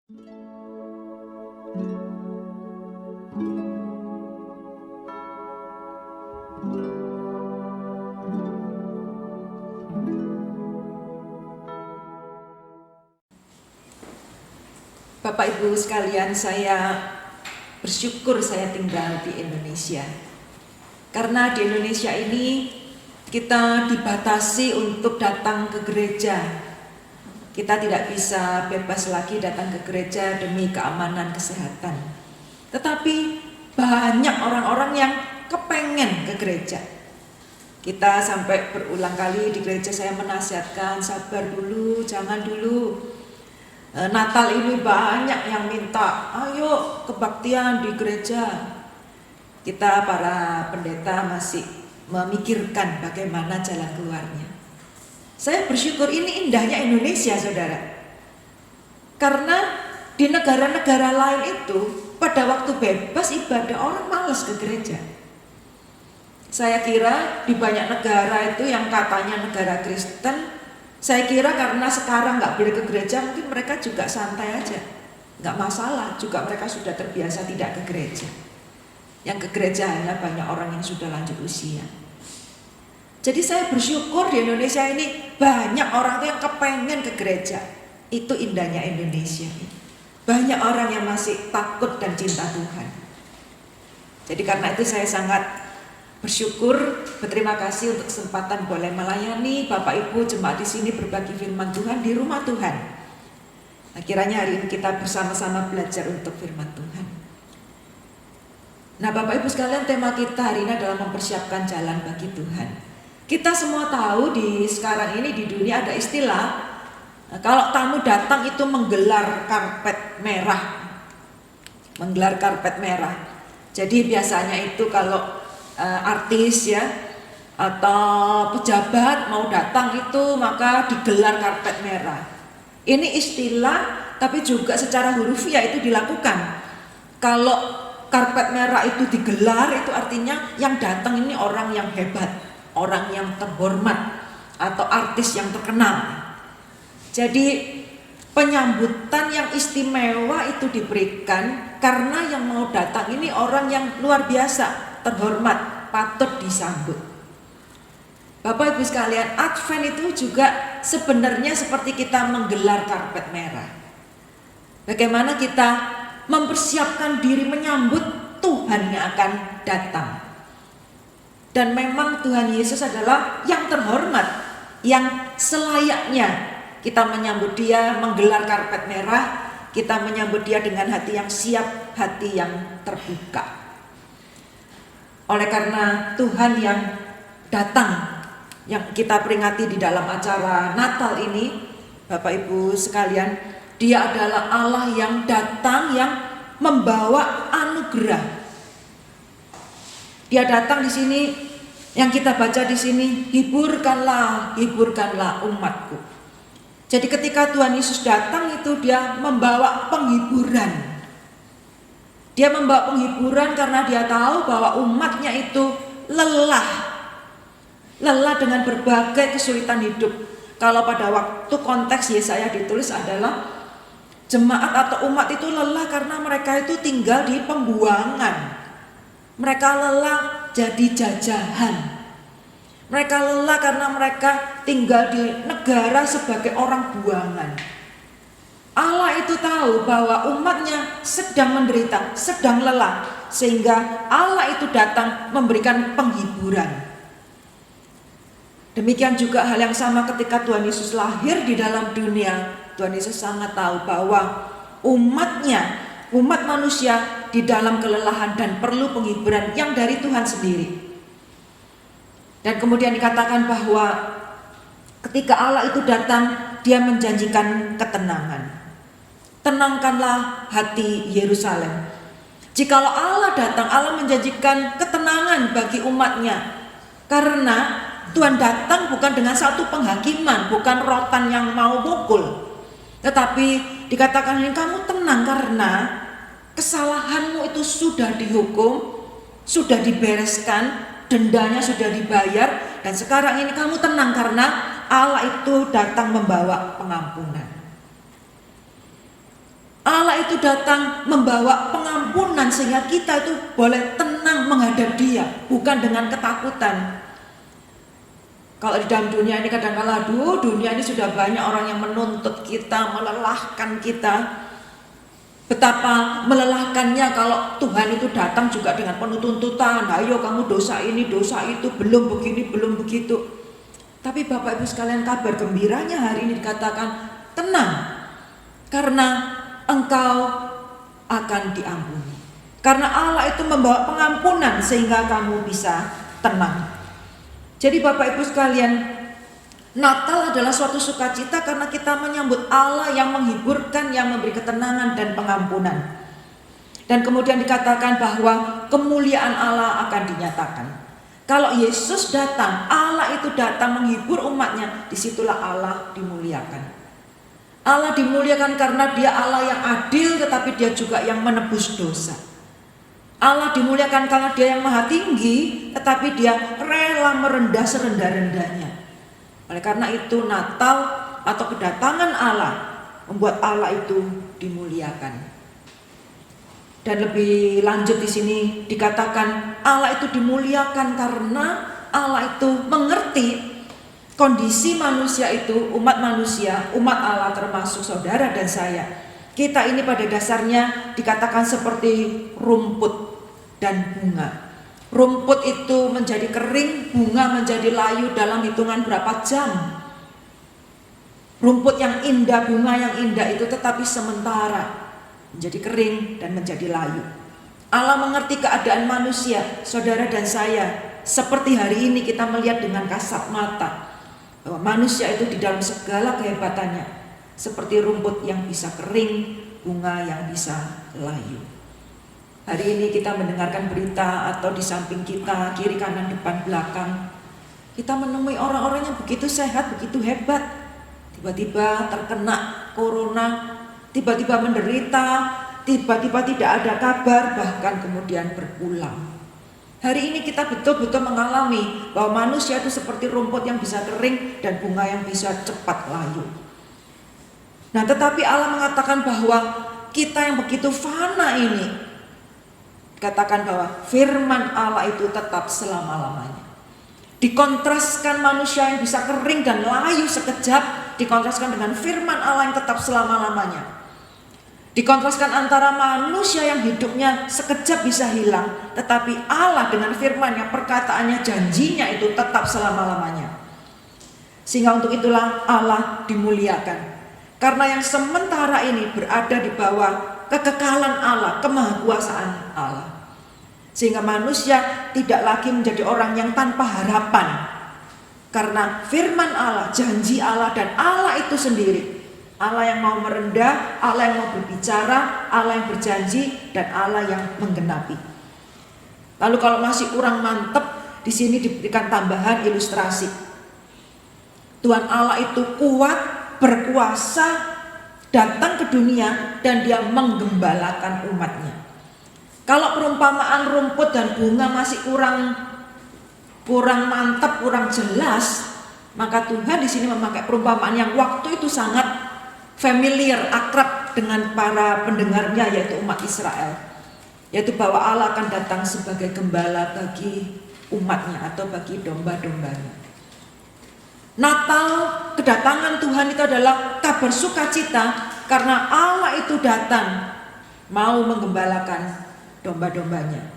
Bapak Ibu sekalian, saya bersyukur saya tinggal di Indonesia. Karena di Indonesia ini kita dibatasi untuk datang ke gereja. Kita tidak bisa bebas lagi datang ke gereja demi keamanan kesehatan. Tetapi banyak orang-orang yang kepengen ke gereja. Kita sampai berulang kali di gereja saya menasihatkan, sabar dulu, jangan dulu. Natal ini banyak yang minta, ayo kebaktian di gereja. Kita para pendeta masih memikirkan bagaimana jalan keluarnya. Saya bersyukur ini indahnya Indonesia, saudara. Karena di negara-negara lain itu pada waktu bebas ibadah orang malas ke gereja. Saya kira di banyak negara itu yang katanya negara Kristen, saya kira karena sekarang nggak boleh ke gereja, mungkin mereka juga santai aja, nggak masalah. Juga mereka sudah terbiasa tidak ke gereja. Yang ke gereja hanya banyak orang yang sudah lanjut usia. Jadi saya bersyukur di Indonesia ini banyak orang yang kepengen ke gereja. Itu indahnya Indonesia. Banyak orang yang masih takut dan cinta Tuhan. Jadi karena itu saya sangat bersyukur, berterima kasih untuk kesempatan boleh melayani Bapak Ibu jemaat di sini berbagi firman Tuhan di rumah Tuhan. Nah, kiranya hari ini kita bersama-sama belajar untuk firman Tuhan. Nah, Bapak Ibu sekalian, tema kita hari ini adalah mempersiapkan jalan bagi Tuhan. Kita semua tahu di sekarang ini di dunia ada istilah, kalau tamu datang itu menggelar karpet merah. Menggelar karpet merah. Jadi biasanya itu kalau artis ya atau pejabat mau datang itu maka digelar karpet merah. Ini istilah, tapi juga secara hurufiah itu dilakukan. Kalau karpet merah itu digelar, itu artinya yang datang ini orang yang hebat, orang yang terhormat, atau artis yang terkenal. Jadi penyambutan yang istimewa itu diberikan karena yang mau datang ini orang yang luar biasa, terhormat, patut disambut. Bapak Ibu sekalian, Advent itu juga sebenarnya seperti kita menggelar karpet merah. Bagaimana kita mempersiapkan diri menyambut Tuhan yang akan datang. Dan memang Tuhan Yesus adalah yang terhormat, yang selayaknya kita menyambut Dia, menggelar karpet merah. Kita menyambut Dia dengan hati yang siap, hati yang terbuka. Oleh karena Tuhan yang datang, yang kita peringati di dalam acara Natal ini, Bapak Ibu sekalian, Dia adalah Allah yang datang, yang membawa anugerah. Dia datang di sini, yang kita baca di sini, hiburkanlah, hiburkanlah umatku. Jadi ketika Tuhan Yesus datang itu Dia membawa penghiburan. Dia membawa penghiburan karena Dia tahu bahwa umatnya itu lelah dengan berbagai kesulitan hidup. Kalau pada waktu konteks Yesaya ditulis adalah jemaat atau umat itu lelah karena mereka itu tinggal di pembuangan. Mereka lelah jadi jajahan. Mereka lelah karena mereka tinggal di negara sebagai orang buangan. Allah itu tahu bahwa umatnya sedang menderita, sedang lelah, sehingga Allah itu datang memberikan penghiburan. Demikian juga hal yang sama ketika Tuhan Yesus lahir di dalam dunia. Tuhan Yesus sangat tahu bahwa umatnya, umat manusia di dalam kelelahan dan perlu penghiburan yang dari Tuhan sendiri. Dan kemudian dikatakan bahwa ketika Allah itu datang, Dia menjanjikan ketenangan. Tenangkanlah hati Yerusalem. Jikalau Allah datang, Allah menjanjikan ketenangan bagi umatnya. Karena Tuhan datang bukan dengan satu penghakiman, bukan rotan yang mau pukul. Tetapi dikatakan ini kamu tenang karena kesalahanmu itu sudah dihukum, sudah dibereskan, dendanya sudah dibayar, dan sekarang ini kamu tenang karena Allah itu datang membawa pengampunan. Allah Allah itu datang membawa pengampunan sehingga kita itu boleh tenang menghadap Dia, bukan dengan ketakutan. Kalau di dalam dunia ini kadang-kala, dunia ini sudah banyak orang yang menuntut kita, melelahkan kita. Betapa melelahkannya kalau Tuhan itu datang juga dengan penuh tuntutan. Ayo kamu dosa ini, dosa itu, belum begini, belum begitu. Tapi Bapak Ibu sekalian, kabar gembiranya hari ini dikatakan tenang, karena engkau akan diampuni. Karena Allah itu membawa pengampunan sehingga kamu bisa tenang. Jadi Bapak Ibu sekalian, Natal adalah suatu sukacita karena kita menyambut Allah yang menghiburkan, yang memberi ketenangan dan pengampunan. Dan kemudian dikatakan bahwa kemuliaan Allah akan dinyatakan. Kalau Yesus datang, Allah itu datang menghibur umatnya, disitulah Allah dimuliakan. Allah dimuliakan karena Dia Allah yang adil, tetapi Dia juga yang menebus dosa. Allah dimuliakan karena Dia yang maha tinggi, tetapi Dia rela merendah serendah-rendahnya. Oleh karena itu Natal atau kedatangan Allah membuat Allah itu dimuliakan. Dan lebih lanjut di sini dikatakan Allah itu dimuliakan karena Allah itu mengerti kondisi manusia itu, umat manusia, umat Allah termasuk saudara dan saya. Kita ini pada dasarnya dikatakan seperti rumput dan bunga. Rumput itu menjadi kering, bunga menjadi layu dalam hitungan berapa jam. Rumput yang indah, bunga yang indah itu tetapi sementara menjadi kering dan menjadi layu. Allah mengerti keadaan manusia, saudara dan saya. Seperti hari ini kita melihat dengan kasat mata bahwa manusia itu di dalam segala kehebatannya seperti rumput yang bisa kering, bunga yang bisa layu. Hari ini kita mendengarkan berita atau di samping kita, kiri kanan depan belakang, kita menemui orang-orang yang begitu sehat, begitu hebat. Tiba-tiba terkena corona, tiba-tiba menderita, tiba-tiba tidak ada kabar, bahkan kemudian berpulang. Hari ini kita betul-betul mengalami bahwa manusia itu seperti rumput yang bisa kering dan bunga yang bisa cepat layu. Nah, tetapi Allah mengatakan bahwa kita yang begitu fana ini, katakan bahwa firman Allah itu tetap selama-lamanya. Dikontraskan manusia yang bisa kering dan layu sekejap, dikontraskan dengan firman Allah yang tetap selama-lamanya. Dikontraskan antara manusia yang hidupnya sekejap bisa hilang, tetapi Allah dengan firman-Nya, perkataannya, janjinya itu tetap selama-lamanya. Sehingga untuk itulah Allah dimuliakan. Karena yang sementara ini berada di bawah kekekalan Allah, kemahakuasaan Allah. Sehingga manusia tidak lagi menjadi orang yang tanpa harapan. Karena firman Allah, janji Allah dan Allah itu sendiri. Allah yang mau merendah, Allah yang mau berbicara, Allah yang berjanji, dan Allah yang menggenapi. Lalu kalau masih kurang mantap, di sini diberikan tambahan ilustrasi. Tuhan Allah itu kuat, berkuasa, datang ke dunia dan Dia menggembalakan umatnya. Kalau perumpamaan rumput dan bunga masih kurang mantap, kurang jelas, maka Tuhan di sini memakai perumpamaan yang waktu itu sangat familiar, akrab dengan para pendengarnya, yaitu umat Israel. Yaitu bahwa Allah akan datang sebagai gembala bagi umatnya atau bagi domba-dombanya. Natal, kedatangan Tuhan itu adalah kabar sukacita karena Allah itu datang mau menggembalakan domba-dombanya.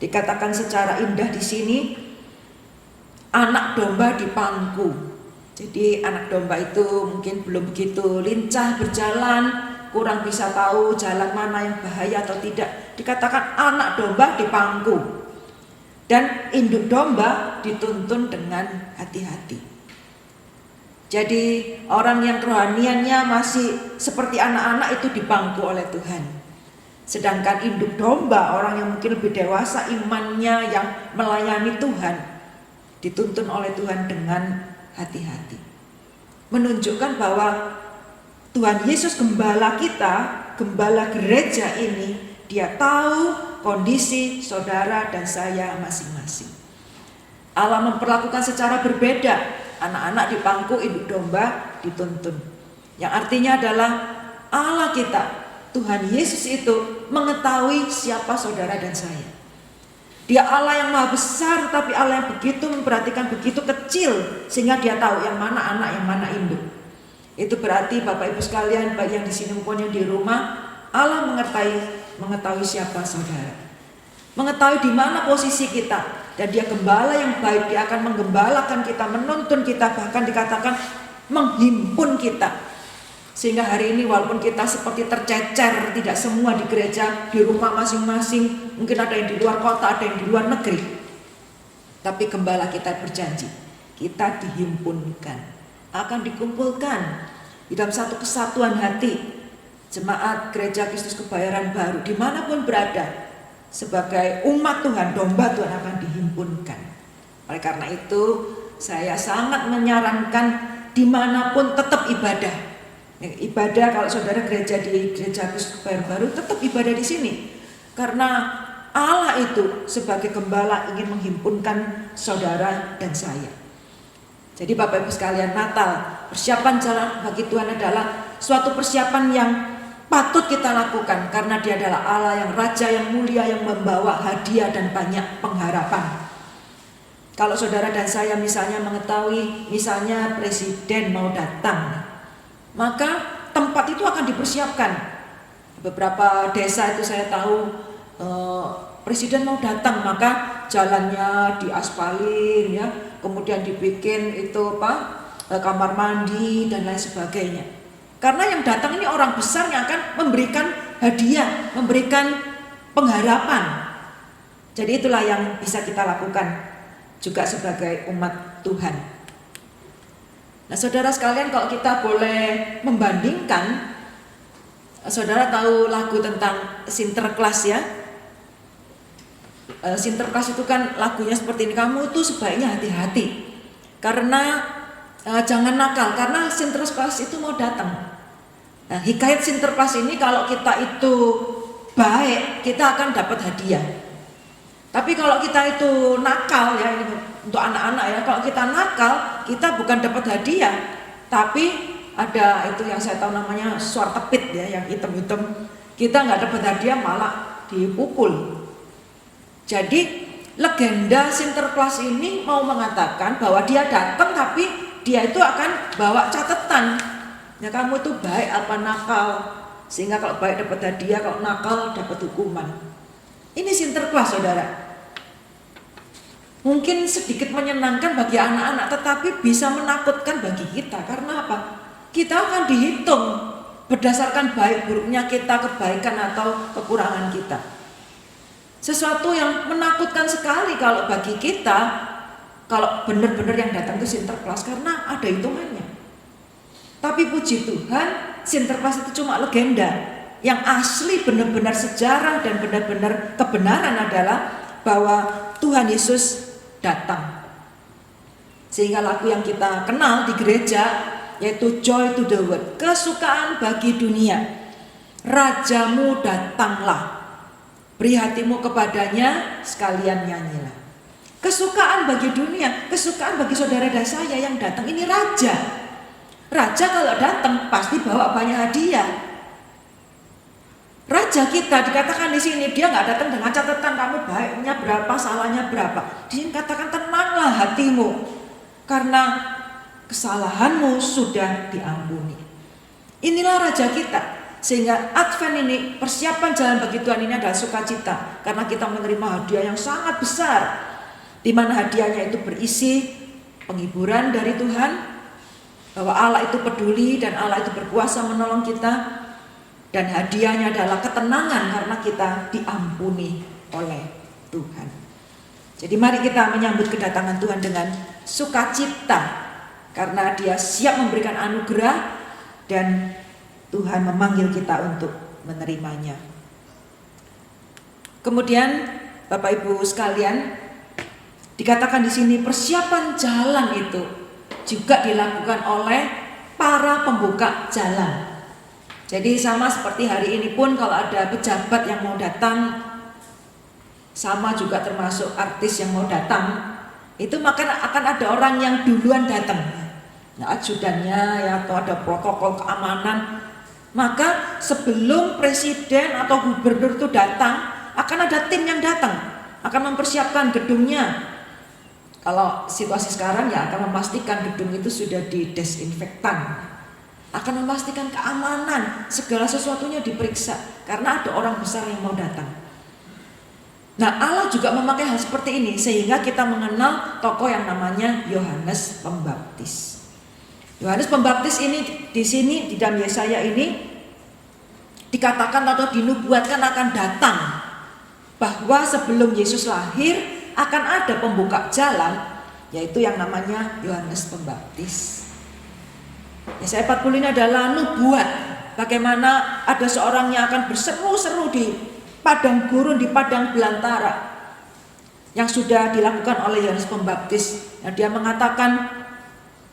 Dikatakan secara indah di sini, anak domba dipangku. Jadi anak domba itu mungkin belum begitu lincah berjalan, kurang bisa tahu jalan mana yang bahaya atau tidak. Dikatakan anak domba dipangku dan induk domba dituntun dengan hati-hati. Jadi orang yang kerohaniannya masih seperti anak-anak itu dipangku oleh Tuhan. Sedangkan induk domba, orang yang mungkin lebih dewasa imannya, yang melayani Tuhan, dituntun oleh Tuhan dengan hati-hati. Menunjukkan bahwa Tuhan Yesus gembala kita, gembala gereja ini, Dia tahu kondisi saudara dan saya masing-masing. Allah memperlakukan secara berbeda. Anak-anak dipangku, induk domba dituntun. Yang artinya adalah Allah kita, Tuhan Yesus itu mengetahui siapa saudara dan saya. Dia Allah yang maha besar, tapi Allah yang begitu memperhatikan, begitu kecil, sehingga dia tahu yang mana anak, yang mana induk. Itu berarti Bapak Ibu sekalian, baik yang di sini maupun yang di rumah, Allah mengetahui siapa saudara, mengetahui di mana posisi kita. Dan dia gembala yang baik, dia akan menggembalakan kita, menuntun kita, bahkan dikatakan menghimpun kita. Sehingga hari ini walaupun kita seperti tercecer, tidak semua di gereja, di rumah masing-masing, mungkin ada yang di luar kota, ada yang di luar negeri, tapi gembala kita berjanji, kita dihimpunkan, akan dikumpulkan di dalam satu kesatuan hati. Jemaat Gereja Kristus Kebayoran Baru dimanapun berada, sebagai umat Tuhan, domba Tuhan akan dihimpunkan. Oleh karena itu saya sangat menyarankan dimanapun tetap ibadah. Ibadah, kalau saudara gereja di Gereja Kristus Kebayoran Baru, tetap ibadah di sini. Karena Allah itu sebagai gembala ingin menghimpunkan saudara dan saya. Jadi Bapak Ibu sekalian, Natal, persiapan jalan bagi Tuhan adalah suatu persiapan yang patut kita lakukan. Karena dia adalah Allah yang Raja, yang mulia, yang membawa hadiah dan banyak pengharapan. Kalau saudara dan saya misalnya mengetahui, misalnya presiden mau datang, maka tempat itu akan dipersiapkan. Beberapa desa itu saya tahu presiden mau datang, maka jalannya diaspalin ya, kemudian dibikin itu kamar mandi dan lain sebagainya. Karena yang datang ini orang besar yang akan memberikan hadiah, memberikan pengharapan. Jadi itulah yang bisa kita lakukan juga sebagai umat Tuhan. Nah saudara sekalian, kalau kita boleh membandingkan, saudara tahu lagu tentang Sinterklas ya. Sinterklas itu kan lagunya seperti ini, kamu itu sebaiknya hati-hati karena jangan nakal, karena Sinterklas itu mau datang. Nah hikayat Sinterklas ini, kalau kita itu baik, kita akan dapat hadiah. Tapi kalau kita itu nakal ya, ini untuk anak-anak ya, kalau kita nakal, kita bukan dapat hadiah, tapi ada itu yang saya tahu namanya suar tepit ya, yang hitam-hitam, kita nggak dapat hadiah, malah dipukul. Jadi legenda Sinterklas ini mau mengatakan bahwa dia datang, tapi dia itu akan bawa catatan. Ya kamu itu baik apa nakal, sehingga kalau baik dapat hadiah, kalau nakal dapat hukuman. Ini Sinterklas saudara. Mungkin sedikit menyenangkan bagi anak-anak, tetapi bisa menakutkan bagi kita. Karena apa? Kita akan dihitung berdasarkan baik buruknya kita, kebaikan atau kekurangan kita. Sesuatu yang menakutkan sekali kalau bagi kita, kalau benar-benar yang datang ke Sinterklas, karena ada hitungannya. Tapi puji Tuhan, Sinterklas itu cuma legenda. Yang asli benar-benar sejarah dan benar-benar kebenaran adalah bahwa Tuhan Yesus datang. Sehingga lagu yang kita kenal di gereja yaitu Joy to the World, kesukaan bagi dunia. Rajamu datanglah, beri hatimu kepadanya, sekalian nyanyilah. Kesukaan bagi dunia, kesukaan bagi saudara dan saya yang datang ini raja. Raja kalau datang pasti bawa banyak hadiah. Raja kita dikatakan di sini, dia nggak datang dengan catatan kamu baiknya berapa, salahnya berapa. Dia katakan tenanglah hatimu, karena kesalahanmu sudah diampuni. Inilah Raja kita. Sehingga Advent ini, persiapan jalan bagi Tuhan ini adalah sukacita, karena kita menerima hadiah yang sangat besar, di mana hadiahnya itu berisi penghiburan dari Tuhan, bahwa Allah itu peduli dan Allah itu berkuasa menolong kita. Dan hadiahnya adalah ketenangan karena kita diampuni oleh Tuhan. Jadi mari kita menyambut kedatangan Tuhan dengan sukacita, karena Dia siap memberikan anugerah dan Tuhan memanggil kita untuk menerimanya. Kemudian Bapak Ibu sekalian, dikatakan di sini persiapan jalan itu juga dilakukan oleh para pembuka jalan. Jadi sama seperti hari ini pun kalau ada pejabat yang mau datang, sama juga termasuk artis yang mau datang, itu maka akan ada orang yang duluan datang. Nah, ajudannya ya, atau ada protokol keamanan. Maka sebelum presiden atau gubernur itu datang, akan ada tim yang datang, akan mempersiapkan gedungnya. Kalau situasi sekarang ya akan memastikan gedung itu sudah didesinfektan, akan memastikan keamanan, segala sesuatunya diperiksa, karena ada orang besar yang mau datang. Nah, Allah juga memakai hal seperti ini sehingga kita mengenal tokoh yang namanya Yohanes Pembaptis. Yohanes Pembaptis ini di sini di dalam Yesaya ini dikatakan atau dinubuatkan akan datang, bahwa sebelum Yesus lahir akan ada pembuka jalan, yaitu yang namanya Yohanes Pembaptis. Yesaya 40 ini adalah nubuat bagaimana ada seorang yang akan berseru-seru di padang gurun, di padang belantara, yang sudah dilakukan oleh Yohanes Pembaptis. Yang dia mengatakan,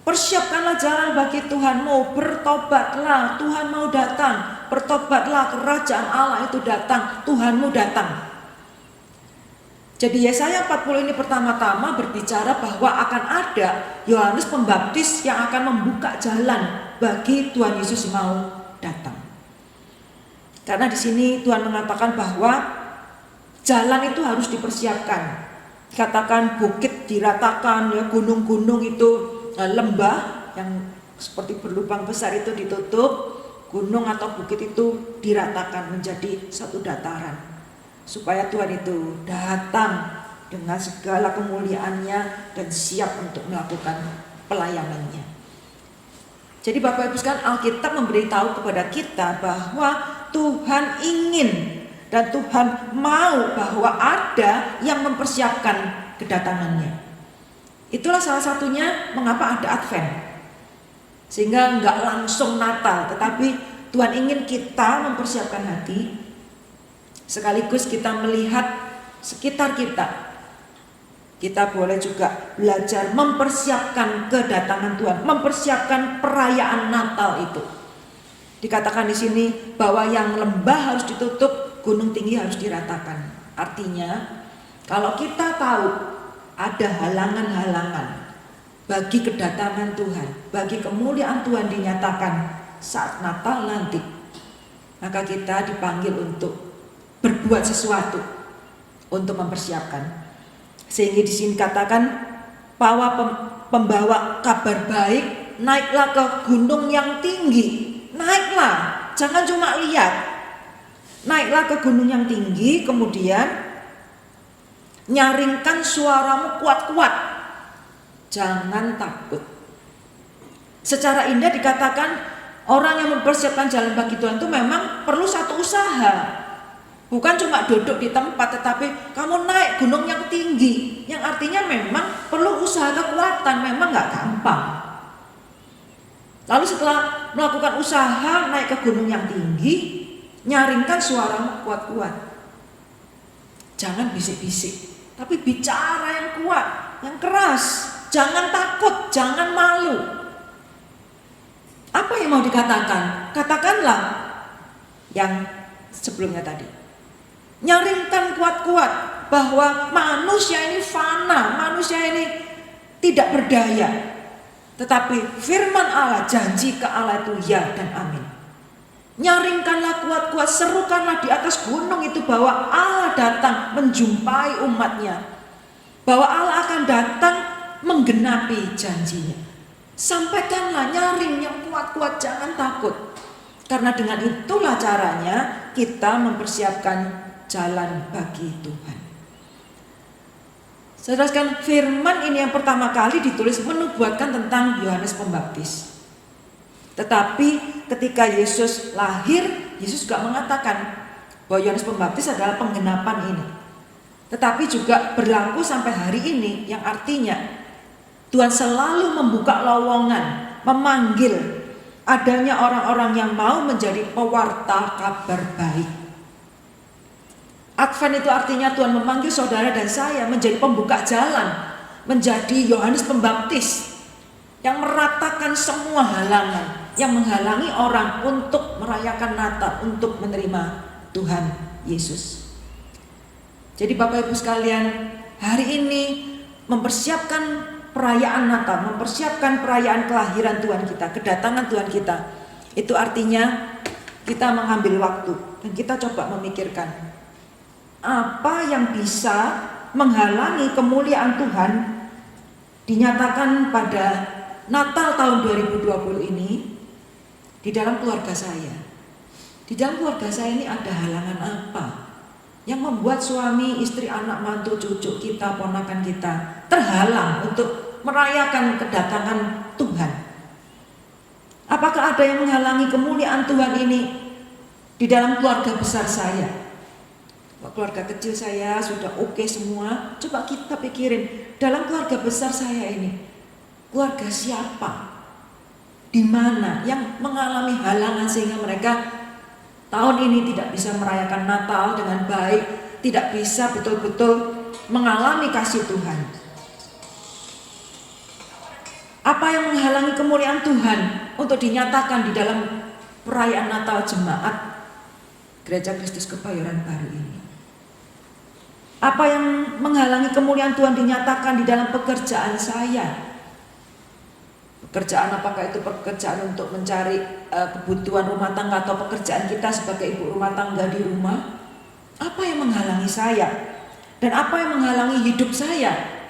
persiapkanlah jalan bagi Tuhanmu, bertobatlah, Tuhan mau datang, bertobatlah, kerajaan Allah itu datang, Tuhanmu datang. Jadi Yesaya 40 ini pertama-tama berbicara bahwa akan ada Yohanes Pembaptis yang akan membuka jalan bagi Tuhan Yesus mau datang. Karena di sini Tuhan mengatakan bahwa jalan itu harus dipersiapkan. Dikatakan bukit diratakan, ya, gunung-gunung itu lembah yang seperti berlubang besar itu ditutup, gunung atau bukit itu diratakan menjadi satu dataran. Supaya Tuhan itu datang dengan segala kemuliaannya dan siap untuk melakukan pelayanannya. Jadi Bapak Ibu sekalian, Alkitab memberitahu kepada kita bahwa Tuhan ingin dan Tuhan mau bahwa ada yang mempersiapkan kedatangannya. Itulah salah satunya mengapa ada Advent. Sehingga enggak langsung Natal, tetapi Tuhan ingin kita mempersiapkan hati, sekaligus kita melihat sekitar kita. Kita boleh juga belajar mempersiapkan kedatangan Tuhan, mempersiapkan perayaan Natal itu. Dikatakan di sini bahwa yang lembah harus ditutup, gunung tinggi harus diratakan. Artinya, kalau kita tahu ada halangan-halangan bagi kedatangan Tuhan, bagi kemuliaan Tuhan dinyatakan saat Natal nanti, maka kita dipanggil untuk berbuat sesuatu untuk mempersiapkan. Sehingga di sini katakan bahwa pembawa kabar baik, naiklah ke gunung yang tinggi. Naiklah, jangan cuma lihat. Naiklah ke gunung yang tinggi, kemudian nyaringkan suaramu kuat-kuat. Jangan takut. Secara indah dikatakan orang yang mempersiapkan jalan bagi Tuhan itu memang perlu satu usaha. Bukan cuma duduk di tempat, tetapi kamu naik gunung yang tinggi, yang artinya memang perlu usaha kekuatan, memang gak gampang. Lalu setelah melakukan usaha naik ke gunung yang tinggi, nyaringkan suaramu kuat-kuat. Jangan bisik-bisik, tapi bicara yang kuat, yang keras. Jangan takut, jangan malu. Apa yang mau dikatakan? Katakanlah yang sebelumnya tadi. Nyaringkan kuat-kuat bahwa manusia ini fana, manusia ini tidak berdaya. Tetapi firman Allah, janji ke Allah itu ya dan amin. Nyaringkanlah kuat-kuat, serukanlah di atas gunung itu bahwa Allah datang menjumpai umatnya, bahwa Allah akan datang menggenapi janjinya. Sampaikanlah, nyaring yang kuat-kuat, jangan takut. Karena dengan itulah caranya kita mempersiapkan jalan bagi Tuhan. Saudara sekalian, firman ini yang pertama kali ditulis menubuatkan tentang Yohanes Pembaptis. Tetapi ketika Yesus lahir, Yesus juga mengatakan bahwa Yohanes Pembaptis adalah penggenapan ini. Tetapi juga berlaku sampai hari ini, yang artinya Tuhan selalu membuka lowongan, memanggil adanya orang-orang yang mau menjadi pewarta kabar baik. Advent itu artinya Tuhan memanggil saudara dan saya menjadi pembuka jalan, menjadi Yohanes Pembaptis yang meratakan semua halangan yang menghalangi orang untuk merayakan Natal, untuk menerima Tuhan Yesus. Jadi Bapak Ibu sekalian, hari ini mempersiapkan perayaan Natal, mempersiapkan perayaan kelahiran Tuhan kita, kedatangan Tuhan kita, itu artinya kita mengambil waktu dan kita coba memikirkan apa yang bisa menghalangi kemuliaan Tuhan dinyatakan pada Natal tahun 2020 ini di dalam keluarga saya. Di dalam keluarga saya ini ada halangan apa yang membuat suami, istri, anak, mantu, cucu kita, ponakan kita terhalang untuk merayakan kedatangan Tuhan? Apakah ada yang menghalangi kemuliaan Tuhan ini di dalam keluarga besar saya? Keluarga kecil saya sudah oke semua. Coba kita pikirin, dalam keluarga besar saya ini, keluarga siapa? Di mana yang mengalami halangan sehingga mereka tahun ini tidak bisa merayakan Natal dengan baik, tidak bisa betul-betul mengalami kasih Tuhan? Apa yang menghalangi kemuliaan Tuhan untuk dinyatakan di dalam perayaan Natal jemaat Gereja Kristus Kebayoran Baru ini? Apa yang menghalangi kemuliaan Tuhan dinyatakan di dalam pekerjaan saya? Pekerjaan, apakah itu pekerjaan untuk mencari kebutuhan rumah tangga atau pekerjaan kita sebagai ibu rumah tangga di rumah? Apa yang menghalangi saya? Dan apa yang menghalangi hidup saya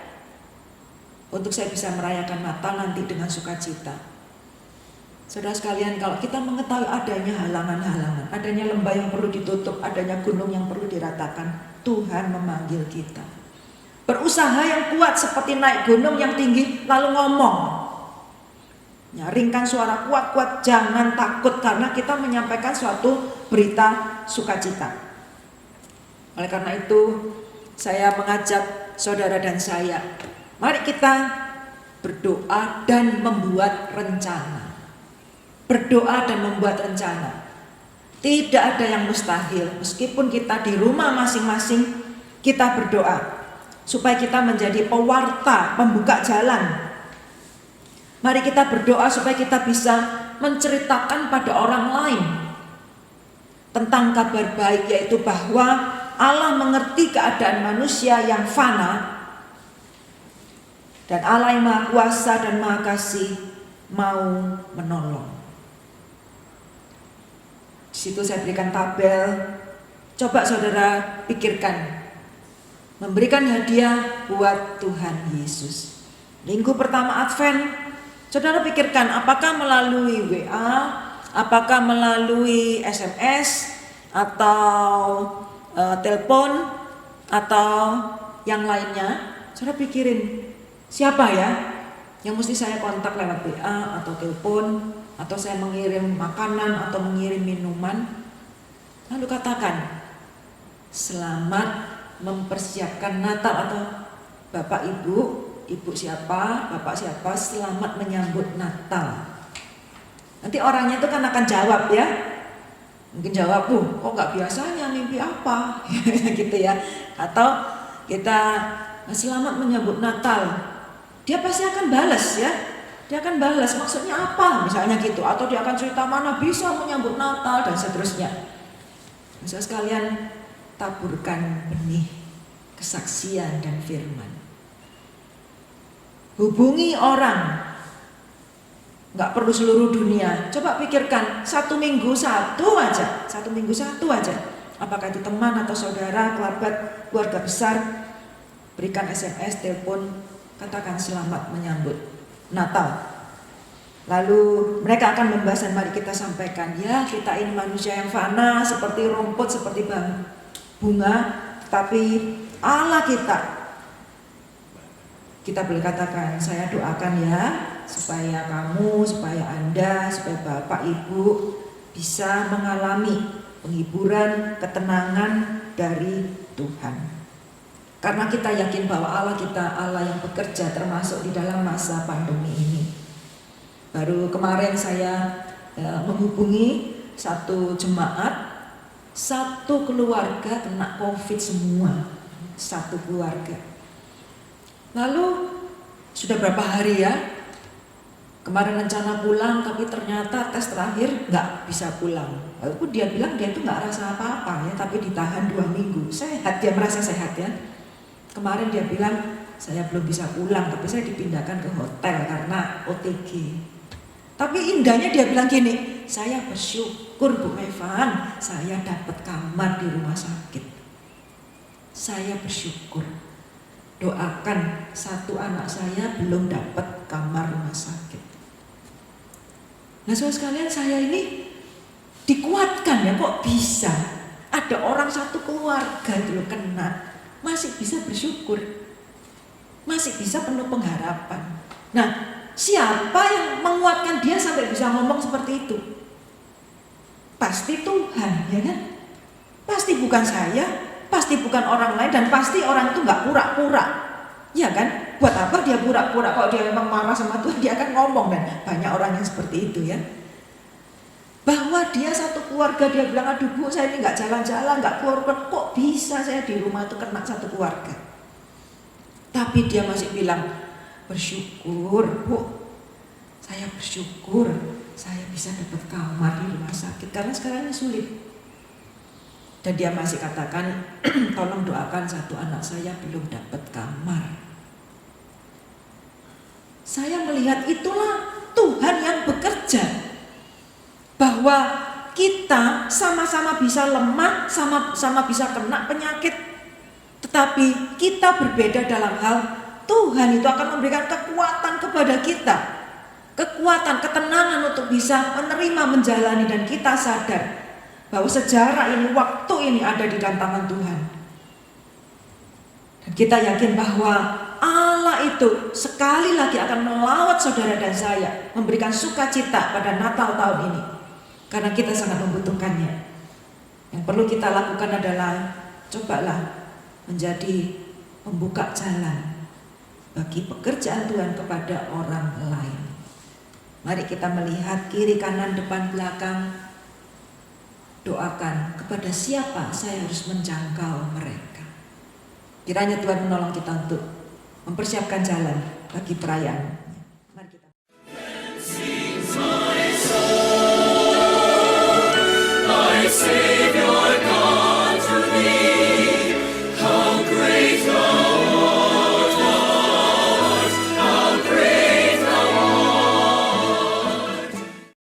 untuk saya bisa merayakan Natal nanti dengan sukacita? Saudara sekalian, kalau kita mengetahui adanya halangan-halangan, adanya lembah yang perlu ditutup, adanya gunung yang perlu diratakan, Tuhan memanggil kita. Berusaha yang kuat seperti naik gunung yang tinggi lalu ngomong. Nyaringkan suara kuat-kuat, jangan takut karena kita menyampaikan suatu berita sukacita. Oleh karena itu, saya mengajak saudara dan saya, mari kita berdoa dan membuat rencana. Berdoa dan membuat rencana. Tidak ada yang mustahil. Meskipun kita di rumah masing-masing, kita berdoa supaya kita menjadi pewarta, pembuka jalan. Mari kita berdoa supaya kita bisa menceritakan pada orang lain tentang kabar baik, yaitu bahwa Allah mengerti keadaan manusia yang fana, dan Allah yang Maha Kuasa dan Maha Kasih mau menolong. Di situ saya berikan tabel. Coba saudara pikirkan, memberikan hadiah buat Tuhan Yesus. Minggu pertama Advent, saudara pikirkan apakah melalui WA, apakah melalui SMS atau telepon atau yang lainnya. Saudara pikirin, siapa ya yang mesti saya kontak lewat WA atau telepon, atau saya mengirim makanan atau mengirim minuman. Lalu katakan, selamat mempersiapkan Natal, atau Bapak Ibu, Ibu siapa, Bapak siapa, selamat menyambut Natal. Nanti orangnya itu kan akan jawab ya. Mungkin jawab, kok gak biasanya, mimpi apa? Gitu ya. Atau kita selamat menyambut Natal. Dia pasti akan balas ya. Dia akan balas, maksudnya apa? Misalnya gitu. Atau dia akan cerita mana bisa menyambut Natal dan seterusnya. Saudara sekalian, taburkan benih kesaksian dan firman. Hubungi orang. Gak perlu seluruh dunia. Coba pikirkan, satu minggu satu aja. Apakah itu teman atau saudara, keluarga besar. Berikan SMS, telepon, katakan selamat menyambut Natal. Lalu mereka akan membahas dan mari kita sampaikan, ya kita ini manusia yang fana seperti rumput, seperti bunga, tapi Allah kita boleh katakan, saya doakan ya supaya kamu, supaya Anda, supaya Bapak Ibu bisa mengalami penghiburan, ketenangan dari Tuhan. Karena kita yakin bahwa Allah kita Allah yang bekerja termasuk di dalam masa pandemi ini. Baru kemarin saya menghubungi satu jemaat, satu keluarga kena COVID semua, satu keluarga. Lalu sudah berapa hari ya? Kemarin rencana pulang tapi ternyata tes terakhir nggak bisa pulang. Lalu dia bilang dia itu nggak rasa apa-apa ya, tapi ditahan 2 minggu. Sehat, dia merasa sehat ya. Kemarin dia bilang, saya belum bisa pulang, tapi saya dipindahkan ke hotel karena OTG. Tapi indahnya dia bilang gini, saya bersyukur Bu Evan, saya dapat kamar di rumah sakit. Saya bersyukur. Doakan satu anak saya belum dapat kamar rumah sakit. Nah saudara sekalian, saya ini dikuatkan ya, kok bisa ada orang satu keluarga itu loh kena, masih bisa bersyukur, masih bisa penuh pengharapan. Nah, siapa yang menguatkan dia sampai bisa ngomong seperti itu? Pasti Tuhan, ya kan? Pasti bukan saya, pasti bukan orang lain, dan pasti orang itu nggak pura-pura, ya kan? Buat apa dia pura-pura? Kalau dia memang marah sama Tuhan, dia akan ngomong, dan banyak orang yang seperti itu ya. Bahwa dia satu keluarga, dia bilang, aduh Bu, saya ini nggak jalan-jalan, nggak keluar, kok bisa saya di rumah itu kena satu keluarga? Tapi dia masih bilang, bersyukur Bu, saya bersyukur saya bisa dapat kamar di rumah sakit karena sekarang ini sulit. Dan dia masih katakan, tolong doakan satu anak saya belum dapat kamar. Saya melihat itulah Tuhan yang bekerja, bahwa kita sama-sama bisa lemah, sama-sama bisa kena penyakit, tetapi kita berbeda dalam hal Tuhan itu akan memberikan kekuatan kepada kita, kekuatan, ketenangan untuk bisa menerima, menjalani, dan kita sadar bahwa sejarah ini, waktu ini ada di dalam tangan Tuhan. Dan kita yakin bahwa Allah itu sekali lagi akan melawat saudara dan saya, memberikan sukacita pada Natal tahun ini, karena kita sangat membutuhkannya. Yang perlu kita lakukan adalah cobalah menjadi pembuka jalan bagi pekerjaan Tuhan kepada orang lain. Mari kita melihat kiri, kanan, depan, belakang. Doakan kepada siapa saya harus menjangkau mereka. Kiranya Tuhan menolong kita untuk mempersiapkan jalan bagi perayaan